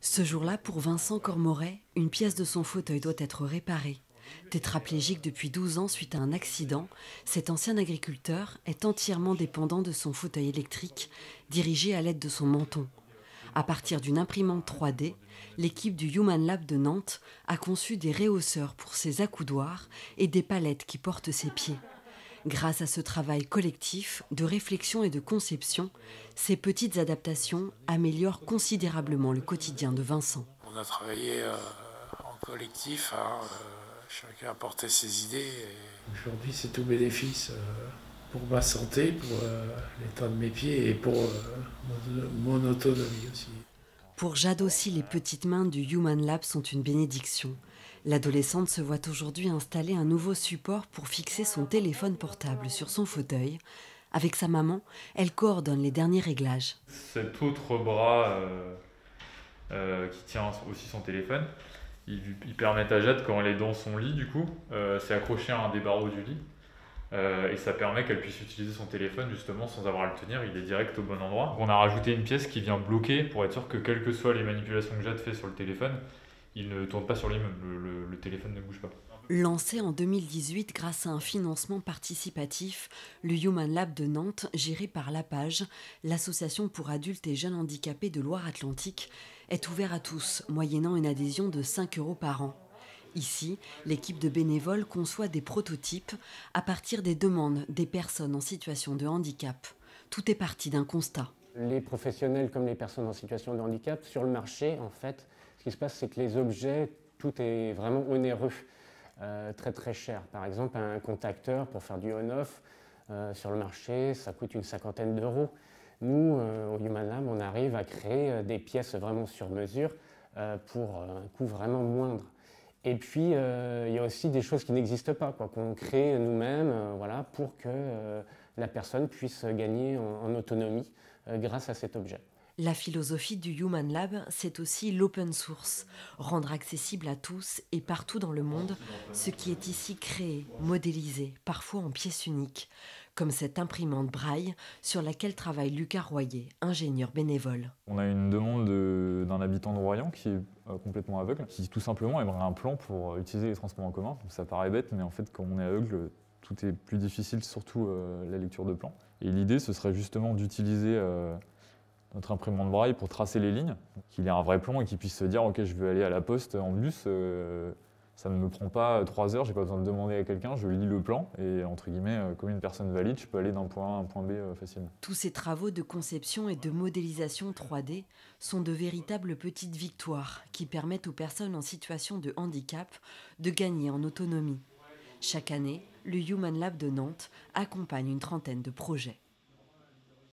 Ce jour-là, pour Vincent Cormoret, une pièce de son fauteuil doit être réparée. Tétraplégique depuis 12 ans suite à un accident, cet ancien agriculteur est entièrement dépendant de son fauteuil électrique, dirigé à l'aide de son menton. À partir d'une imprimante 3D, l'équipe du Human Lab de Nantes a conçu des rehausseurs pour ses accoudoirs et des palettes qui portent ses pieds. Grâce à ce travail collectif de réflexion et de conception, ces petites adaptations améliorent considérablement le quotidien de Vincent. On a travaillé en collectif, hein, chacun apportait ses idées. Et aujourd'hui, c'est tout bénéfice pour ma santé, pour l'état de mes pieds et pour mon autonomie aussi. Pour Jade aussi, les petites mains du Human Lab sont une bénédiction. L'adolescente se voit aujourd'hui installer un nouveau support pour fixer son téléphone portable sur son fauteuil. Avec sa maman, elle coordonne les derniers réglages. Cet autre bras qui tient aussi son téléphone, il permet à Jade, quand elle est dans son lit, du coup, c'est accroché à un des barreaux du lit. Et ça permet qu'elle puisse utiliser son téléphone justement sans avoir à le tenir, il est direct au bon endroit. On a rajouté une pièce qui vient bloquer pour être sûr que quelles que soient les manipulations que Jade fait sur le téléphone, il ne tourne pas sur lui-même, le téléphone ne bouge pas. Lancé en 2018 grâce à un financement participatif, le Human Lab de Nantes, géré par l'APAGE, l'association pour adultes et jeunes handicapés de Loire-Atlantique, est ouvert à tous, moyennant une adhésion de 5 € par an. Ici, l'équipe de bénévoles conçoit des prototypes à partir des demandes des personnes en situation de handicap. Tout est parti d'un constat. Les professionnels comme les personnes en situation de handicap, sur le marché, en fait, ce qui se passe, c'est que les objets, tout est vraiment onéreux, très très cher. Par exemple, un contacteur pour faire du on-off, sur le marché, ça coûte une 50aine d'euros. Nous, au Human Lab, on arrive à créer des pièces vraiment sur mesure pour un coût vraiment moindre. Et puis, il y a aussi des choses qui n'existent pas, qu'on crée nous-mêmes voilà, pour que la personne puisse gagner en autonomie grâce à cet objet. La philosophie du Human Lab, c'est aussi l'open source, rendre accessible à tous et partout dans le monde ce qui est ici créé, modélisé, parfois en pièces uniques, comme cette imprimante braille sur laquelle travaille Lucas Royer, ingénieur bénévole. On a une demande d'un habitant de Royan qui est complètement aveugle, qui tout simplement aimerait un plan pour utiliser les transports en commun. Donc ça paraît bête, mais en fait quand on est aveugle, tout est plus difficile, surtout la lecture de plans. Et l'idée, ce serait justement d'utiliser notre imprimante braille pour tracer les lignes, qu'il ait un vrai plan et qu'il puisse se dire « Ok, je veux aller à la poste en bus, ça ne me prend pas 3 heures, j'ai pas besoin de demander à quelqu'un, je lis le plan et entre guillemets, comme une personne valide, je peux aller d'un point A à un point B facilement. » Tous ces travaux de conception et de modélisation 3D sont de véritables petites victoires qui permettent aux personnes en situation de handicap de gagner en autonomie. Chaque année, le Human Lab de Nantes accompagne une trentaine de projets.